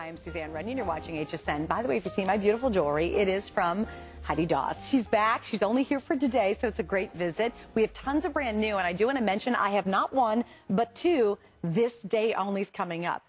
Hi, I'm Suzanne Runyon. You're watching HSN. By the way, if you see my beautiful jewelry, it is from Heidi Daus. She's back. She's only here for today, so it's a great visit. We have tons of brand new, and I do want to mention I have not one, but two this day only's coming up.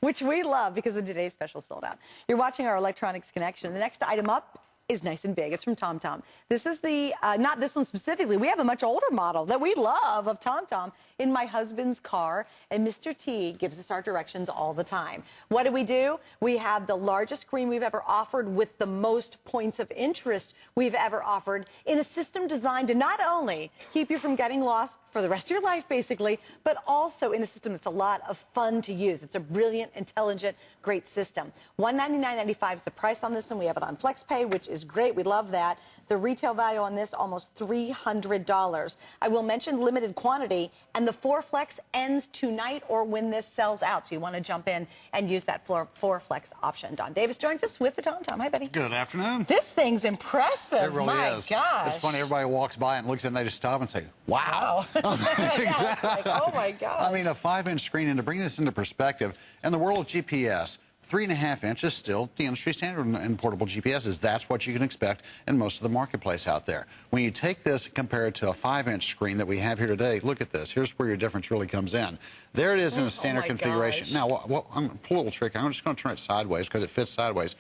Which we love because the today's special sold out. You're watching our Electronics Connection. The next item up is nice and big. It's from TomTom. This is the, not this one specifically. We have a much older model that we love of TomTom in my husband's car, and Mr. T gives us our directions all the time. What do? We have the largest screen we've ever offered with the most points of interest we've ever offered in a system designed to not only keep you from getting lost for the rest of your life, basically, but also in a system that's a lot of fun to use. It's a brilliant, intelligent, great system. $199.95 is the price on this one. We have it on FlexPay, which is great. We love that. The retail value on this, almost $300. I will mention limited quantity, and the 4 Flex ends tonight or when this sells out. So you want to jump in and use that 4 Flex option. Don Davis joins us with the TomTom. Hi, buddy. Good afternoon. This thing's impressive. It really My is. gosh. It's funny. Everybody walks by and looks at it and they just stop and say, wow. Yeah, it's like, oh, my gosh. I mean, a 5-inch screen, and to bring this into perspective, in the world of GPS, 3.5 inches still the industry standard in portable GPSs. That's what you can expect in most of the marketplace out there. When you take this and compare it to a 5-inch screen that we have here today, look at this. Here's where your difference really comes in. There it is in a standard configuration. Gosh. Now, I'm a little tricky. I'm just going to turn it sideways because it fits sideways.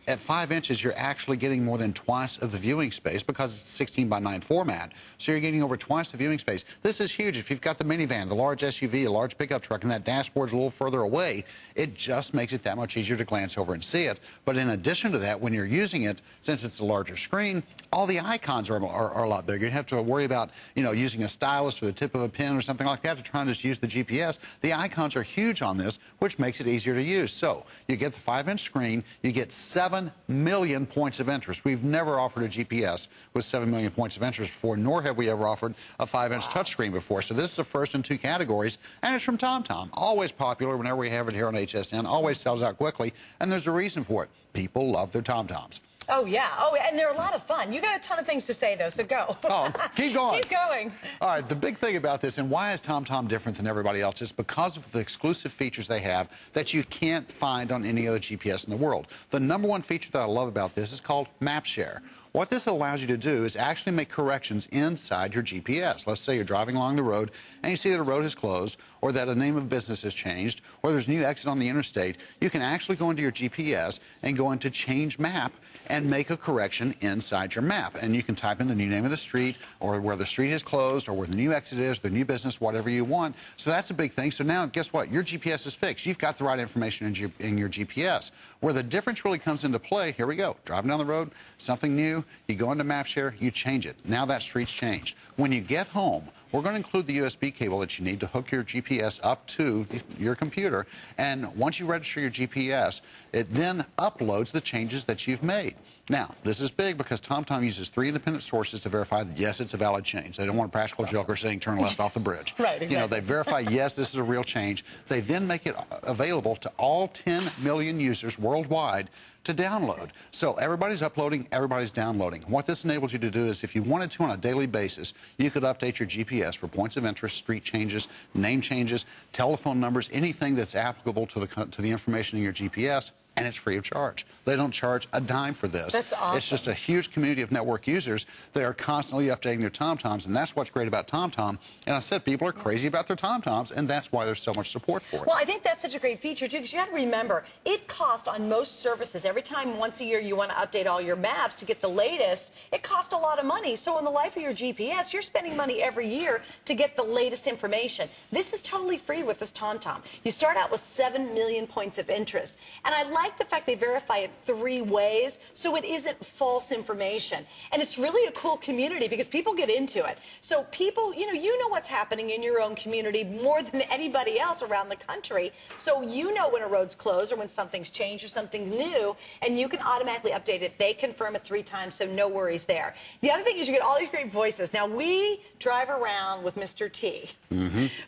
At 5 inches, you're actually getting more than twice of the viewing space because it's 16:9 format. So you're getting over twice the viewing space. This is huge. If you've got the minivan, the large SUV, a large pickup truck, and that dashboard's a little further away, it just makes it that much easier to glance over and see it. But in addition to that, when you're using it, since it's a larger screen, all the icons are a lot bigger. You have to worry about, using a stylus or the tip of a pen or something like that to try and just use the GPS. The icons are huge on this, which makes it easier to use. So you get the 5-inch screen, you get 7 million points of interest. We've never offered a GPS with 7 million points of interest before, nor have we ever offered a 5-inch touchscreen before. So this is the first in 2 categories, and it's from TomTom. Always popular whenever we have it here on HSN. Always sells out quickly, and there's a reason for it. People love their TomToms. Oh, yeah. Oh, and they're a lot of fun. You got a ton of things to say, though, so go. Oh, keep going. Keep going. All right, the big thing about this, and why is TomTom different than everybody else, is because of the exclusive features they have that you can't find on any other GPS in the world. The #1 feature that I love about this is called Map Share. What this allows you to do is actually make corrections inside your GPS. Let's say you're driving along the road and you see that a road is closed, or that a name of business has changed, or there's a new exit on the interstate. You can actually go into your GPS and go into Change Map and make a correction inside your map. And you can type in the new name of the street, or where the street is closed, or where the new exit is, the new business, whatever you want. So that's a big thing. So now, guess what? Your GPS is fixed. You've got the right information in your GPS. Where the difference really comes into play, here we go. Driving down the road, something new, you go into Map Share, you change it. Now that street's changed. When you get home, we're going to include the USB cable that you need to hook your GPS up to your computer. And once you register your GPS, it then uploads the changes that you've made. Now, this is big because TomTom uses 3 independent sources to verify that, yes, it's a valid change. They don't want a practical joker saying turn left off the bridge. Right, exactly. They verify, yes, this is a real change. They then make it available to all 10 million users worldwide to download. So everybody's uploading, everybody's downloading. What this enables you to do is, if you wanted to on a daily basis, you could update your GPS for points of interest, street changes, name changes, telephone numbers, anything that's applicable to the information in your GPS, and it's free of charge. They don't charge a dime for this. That's awesome. It's just a huge community of network users that are constantly updating their TomToms, and that's what's great about TomTom. And I said people are crazy about their TomToms, and that's why there's so much support for it. Well, I think that's such a great feature, too, because you got to remember, it costs on most services, every time once a year you want to update all your maps to get the latest, it costs a lot of money. So in the life of your GPS, you're spending money every year to get the latest information. This is totally free with this TomTom. You start out with 7 million points of interest. And I like the fact they verify it 3 ways, so it isn't false information. And it's really a cool community because people get into it. So people, you know what's happening in your own community more than anybody else around the country. So you know when a road's closed or when something's changed or something new, and you can automatically update it. They confirm it 3 times, so no worries there. The other thing is you get all these great voices. Now, we drive around with Mr. T.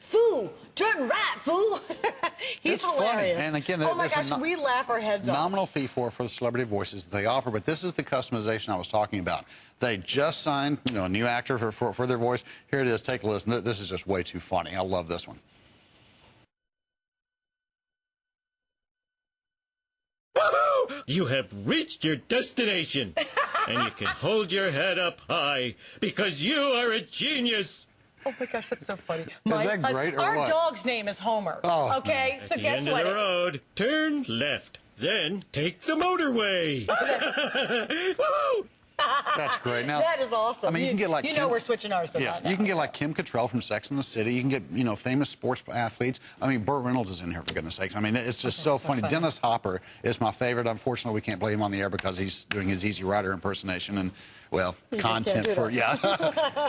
Foo, turn right, fool. He's it's hilarious. Funny. And again, oh my gosh, we laugh our heads off. Nominal fee for the celebrity voices that they offer, but this is the customization I was talking about. They just signed, a new actor for their voice. Here it is. Take a listen. This is just way too funny. I love this one. You have reached your destination, and you can hold your head up high because you are a genius. Oh my gosh, that's so funny. Is that great or our what? dog's name is Homer. Oh. Okay, At so the guess end what? of the road, turn left, then take the motorway. Woo! That's great. Now, That is awesome. I mean, you can get like you know we're switching ours to that now. you can get like Kim Cattrall from Sex and the City. You can get, you know, famous sports athletes. I mean, Burt Reynolds is in here, for goodness sakes. I mean, it's just so funny. Dennis Hopper is my favorite. Unfortunately, we can't play him on the air because he's doing his Easy Rider impersonation and, well, content for, yeah.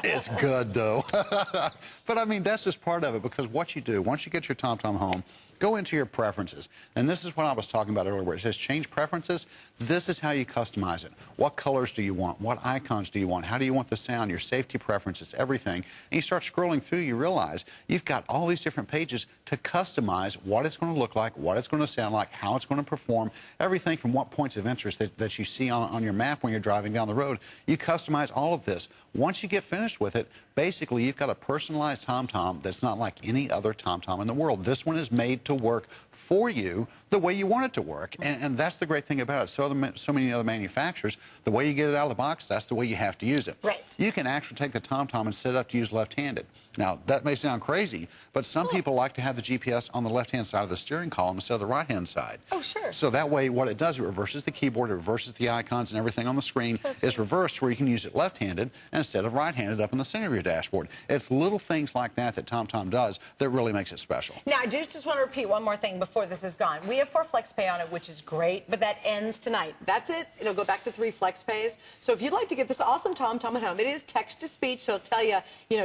It's good, though. But, I mean, that's just part of it, because what you do, once you get your TomTom home, go into your preferences. And this is what I was talking about earlier, where it says change preferences. This is how you customize it. What colors do you want? What icons do you want? How do you want the sound? Your safety preferences, everything. And you start scrolling through, you realize you've got all these different pages to customize what it's going to look like, what it's going to sound like, how it's going to perform, everything from what points of interest that you see on your map when you're driving down the road. You customize all of this. Once you get finished with it, basically you've got a personalized TomTom that's not like any other TomTom in the world. This one is made to work for you the way you want it to work, and that's the great thing about it. So many other manufacturers, the way you get it out of the box, that's the way you have to use it. Right. You can actually take the TomTom and set it up to use left-handed. Now, that may sound crazy, but some people like to have the GPS on the left-hand side of the steering column instead of the right-hand side. Oh, sure. So that way, what it does, it reverses the keyboard, it reverses the icons, and everything on the screen is reversed where you can use it left-handed instead of right-handed up in the center of your dashboard. It's little things like that that TomTom does that really makes it special. Now, I do just want to repeat one more thing before this is gone. We have 4 FlexPay on it, which is great, but that ends tonight. That's it. It'll go back to 3 FlexPays. So if you'd like to get this awesome TomTom at home, it is text-to-speech, so it'll tell you,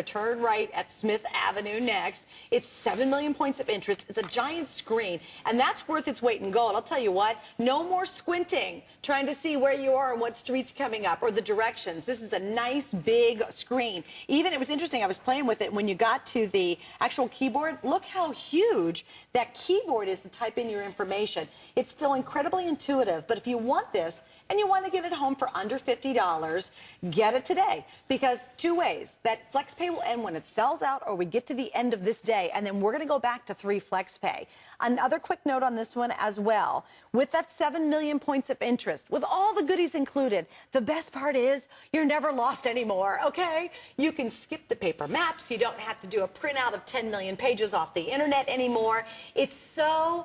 turn right at Smith Avenue next. It's 7 million points of interest. It's a giant screen, and that's worth its weight in gold. I'll tell you what, no more squinting, trying to see where you are and what street's coming up or the directions. This is a nice, big screen. Even, it was interesting, I was playing with it when you got to the actual keyboard. Look how huge that keyboard is to type in your information. It's still incredibly intuitive, but if you want this, and you want to get it home for under $50, get it today. Because 2 ways. That FlexPay will end when it sells out or we get to the end of this day, and then we're going to go back to 3 FlexPay. Another quick note on this one as well. With that 7 million points of interest, with all the goodies included, the best part is you're never lost anymore, okay? You can skip the paper maps. You don't have to do a printout of 10 million pages off the internet anymore. It's so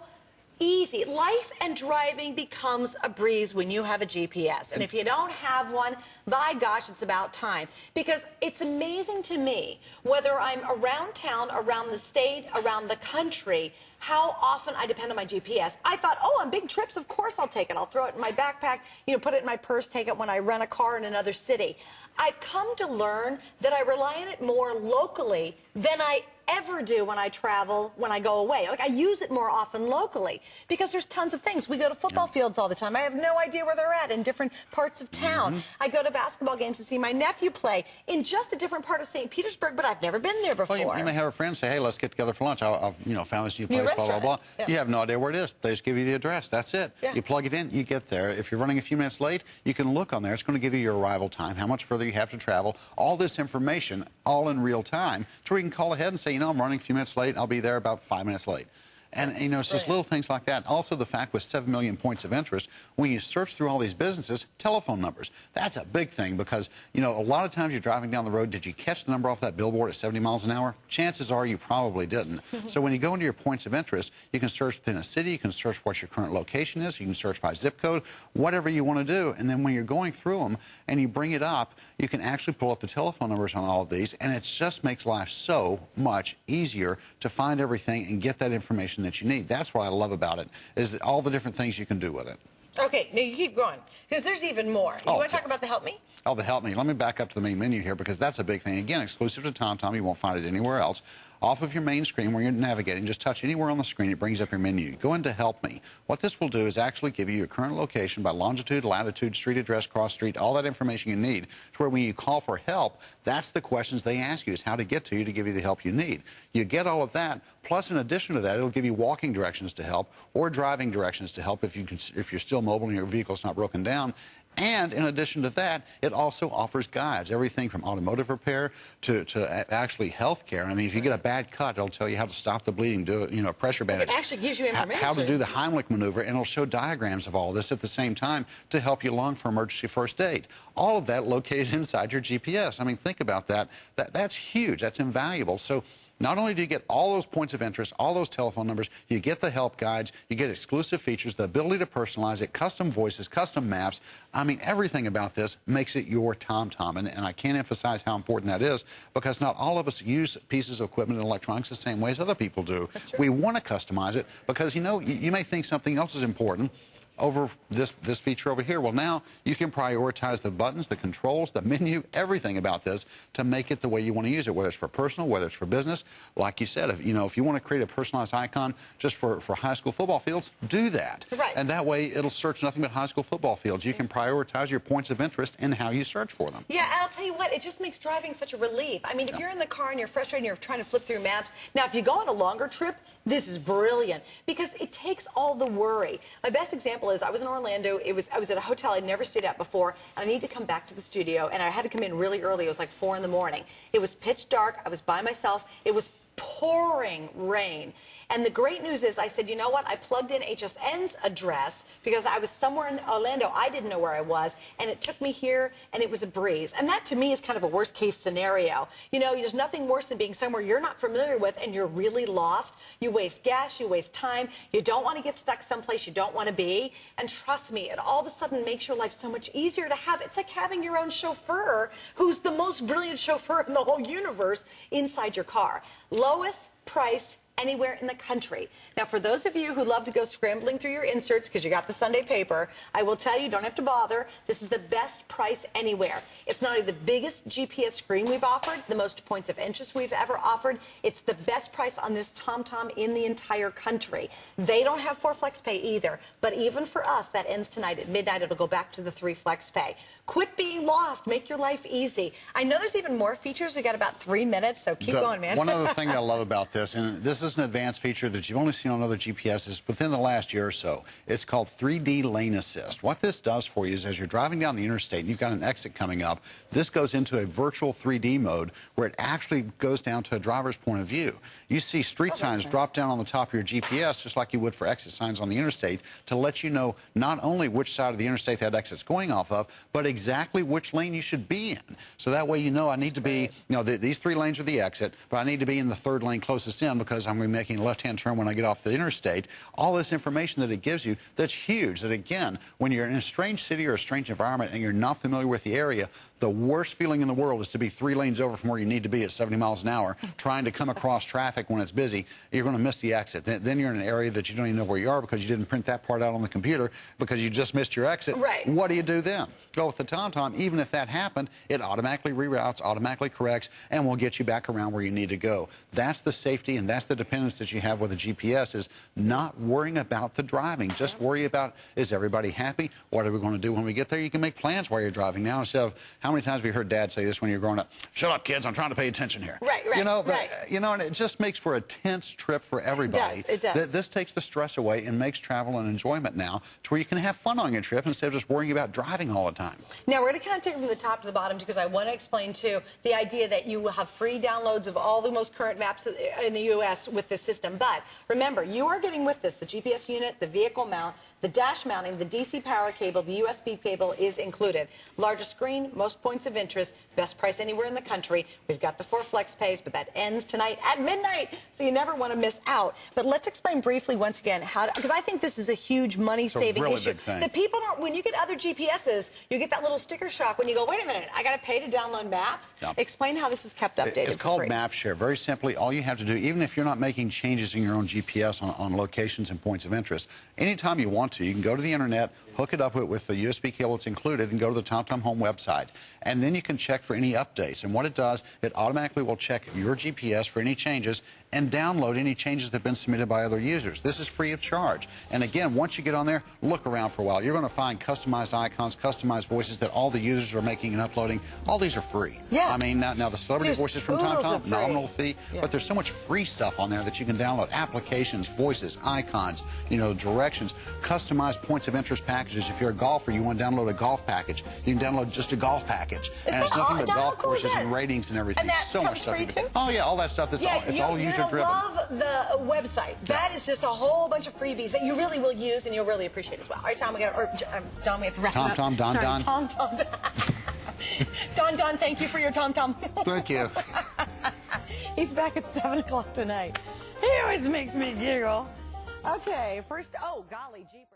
easy. Life and driving becomes a breeze when you have a GPS. And if you don't have one, by gosh, it's about time. Because it's amazing to me, whether I'm around town, around the state, around the country, how often I depend on my GPS. I thought, oh, on big trips, of course I'll take it. I'll throw it in my backpack, put it in my purse, take it when I rent a car in another city. I've come to learn that I rely on it more locally than I ever do when I travel, when I go away. Like, I use it more often locally because there's tons of things. We go to football fields all the time. I have no idea where they're at in different parts of town. I go to basketball games to see my nephew play in just a different part of St. Petersburg, but I've never been there before. Well, you may have a friend say, hey, let's get together for lunch. I've found this new place, blah, blah, blah. Yeah. You have no idea where it is. They just give you the address. That's it. Yeah. You plug it in, you get there. If you're running a few minutes late, you can look on there. It's going to give you your arrival time, how much further you have to travel, all this information, all in real time, so we can call ahead and say, I'm running a few minutes late. I'll be there about 5 minutes late. And, it's just little things like that. Also, the fact with 7 million points of interest, when you search through all these businesses, telephone numbers. That's a big thing because, a lot of times you're driving down the road. Did you catch the number off that billboard at 70 miles an hour? Chances are you probably didn't. So when you go into your points of interest, you can search within a city. You can search what your current location is. You can search by zip code, whatever you want to do. And then when you're going through them and you bring it up, you can actually pull up the telephone numbers on all of these. And it just makes life so much easier to find everything and get that information that you need. That's what I love about it, is that all the different things you can do with it. Okay, now you keep going, because there's even more. You want to talk about the Help Me? Oh, the Help Me. Let me back up to the main menu here, because that's a big thing. Again, exclusive to TomTom. You won't find it anywhere else. Off of your main screen where you're navigating, just touch anywhere on the screen. It brings up your menu. Go into Help Me. What this will do is actually give you your current location by longitude, latitude, street address, cross street, all that information you need, to where when you call for help, that's the questions they ask you, is how to get to you to give you the help you need. You get all of that, plus in addition to that, it'll give you walking directions to help or driving directions to help if you're still mobile and your vehicle's not broken down. And in addition to that, it also offers guides, everything from automotive repair to actually health care. I mean, if you get a bad cut, it'll tell you how to stop the bleeding, do a pressure bandage. It actually gives you information. How to do the Heimlich maneuver, and it'll show diagrams of all this at the same time to help you along for emergency first aid. All of that located inside your GPS. I mean, think about that. That's huge. That's invaluable. So not only do you get all those points of interest, all those telephone numbers, you get the help guides, you get exclusive features, the ability to personalize it, custom voices, custom maps. I mean, everything about this makes it your TomTom. And I can't emphasize how important that is, because not all of us use pieces of equipment and electronics the same way as other people do. We want to customize it because, you know, you may think something else is important over this feature over here. Well, now you can prioritize the buttons, the controls, the menu, everything about this to make it the way you want to use it, whether it's for personal, whether it's for business. Like you said, if you want to create a personalized icon just for high school football fields, do that. Right. And that way it'll search nothing but high school football fields. You can prioritize your points of interest in how you search for them. Yeah, I'll tell you what, it just makes driving such a relief. I mean, if you're in the car and you're frustrated and you're trying to flip through maps, now if you go on a longer trip, this is brilliant because it takes all the worry. My best example is I was in Orlando. I was at a hotel I'd never stayed at before, and I needed to come back to the studio, and I had to come in really early. It was like 4 in the morning. It was pitch dark. I was by myself. It was pouring rain. And the great news is I said, you know what? I plugged in HSN's address because I was somewhere in Orlando. I didn't know where I was, and it took me here, and it was a breeze. And that, to me, is kind of a worst-case scenario. You know, there's nothing worse than being somewhere you're not familiar with and you're really lost. You waste gas. You waste time. You don't want to get stuck someplace you don't want to be. And trust me, it all of a sudden makes your life so much easier to have. It's like having your own chauffeur who's the most brilliant chauffeur in the whole universe inside your car. Lowest price anywhere in the country. Now, for those of you who love to go scrambling through your inserts because you got the Sunday paper, I will tell you, don't have to bother. This is the best price anywhere. It's not only the biggest GPS screen we've offered, the most points of interest we've ever offered. It's the best price on this TomTom in the entire country. They don't have 4 flex pay either, but even for us, that ends tonight at midnight. It'll go back to the 3 flex pay. Quit being lost. Make your life easy. I know there's even more features. We got about 3 minutes, so keep going, man. One other thing that I love about this, and this is an advanced feature that you've only seen on other GPSs within the last year or so. It's called 3D Lane Assist. What this does for you is as you're driving down the interstate and you've got an exit coming up, this goes into a virtual 3D mode where it actually goes down to a driver's point of view. You see street signs drop down on the top of your GPS just like you would for exit signs on the interstate to let you know not only which side of the interstate that exit's going off of, but exactly which lane you should be in. So that way you know I need to be, these 3 lanes are the exit, but I need to be in the 3rd lane closest in because I'm going to be making a left-hand turn when I get off the interstate. All this information that it gives you, that's huge. That again, when you're in a strange city or a strange environment and you're not familiar with the area, the worst feeling in the world is to be 3 lanes over from where you need to be at 70 miles an hour, trying to come across traffic when it's busy. You're going to miss the exit. Then you're in an area that you don't even know where you are because you didn't print that part out on the computer because you just missed your exit. Right. What do you do then? Go with the TomTom. Even if that happened, it automatically reroutes, automatically corrects, and will get you back around where you need to go. That's the safety and that's the dependence that you have with a GPS, is not worrying about the driving. Just worry about, is everybody happy? What are we going to do when we get there? You can make plans while you're driving now instead of, how many times have you heard Dad say this when you're growing up? Shut up, kids, I'm trying to pay attention here. Right. And it just makes for a tense trip for everybody. It does. This takes the stress away and makes travel an enjoyment now to where you can have fun on your trip instead of just worrying about driving all the time. Now, we're going to kind of take it from the top to the bottom because I want to explain, too, the idea that you will have free downloads of all the most current maps in the U.S. with this system. But remember, you are getting with this the GPS unit, the vehicle mount, the dash mounting, the DC power cable, the USB cable is included. Largest screen, most points of interest, best price anywhere in the country. We've got the 4 flex pays, but that ends tonight at midnight, so you never want to miss out. But let's explain briefly once again how to, because I think this is a huge money-saving issue. Big thing. The people don't, when you get other GPSs, you get that little sticker shock when you go, wait a minute, I got to pay to download maps. Yep. Explain how this is kept updated. It's called MapShare. Very simply, all you have to do, even if you're not making changes in your own GPS on locations and points of interest, anytime you want to, you can go to the internet, hook it up with the USB cable that's included, and go to the TomTom Home website. and then you can check for any updates. And what it does, it automatically will check your GPS for any changes and download any changes that have been submitted by other users. This is free of charge. And again, once you get on there, look around for a while. You're going to find customized icons, customized voices that all the users are making and uploading. All these are free. Yeah. I mean, now the celebrity voices from TomTom, nominal fee, yeah. but there's so much free stuff on there that you can download. Applications, voices, icons, directions, customized points of interest packages. If you're a golfer, you want to download a golf package, you can download just a golf package. And it's nothing but golf courses and ratings and everything. And that so much stuff. free too? Oh, yeah, all that stuff. It's all user driven. Love the website. That is just a whole bunch of freebies that you really will use and you'll really appreciate as well. All right, Tom, Don, we have to wrap it up. TomTom, Don. Don, thank you for your TomTom. Thank you. He's back at 7 o'clock tonight. He always makes me giggle. Okay, first, oh, golly jeepers.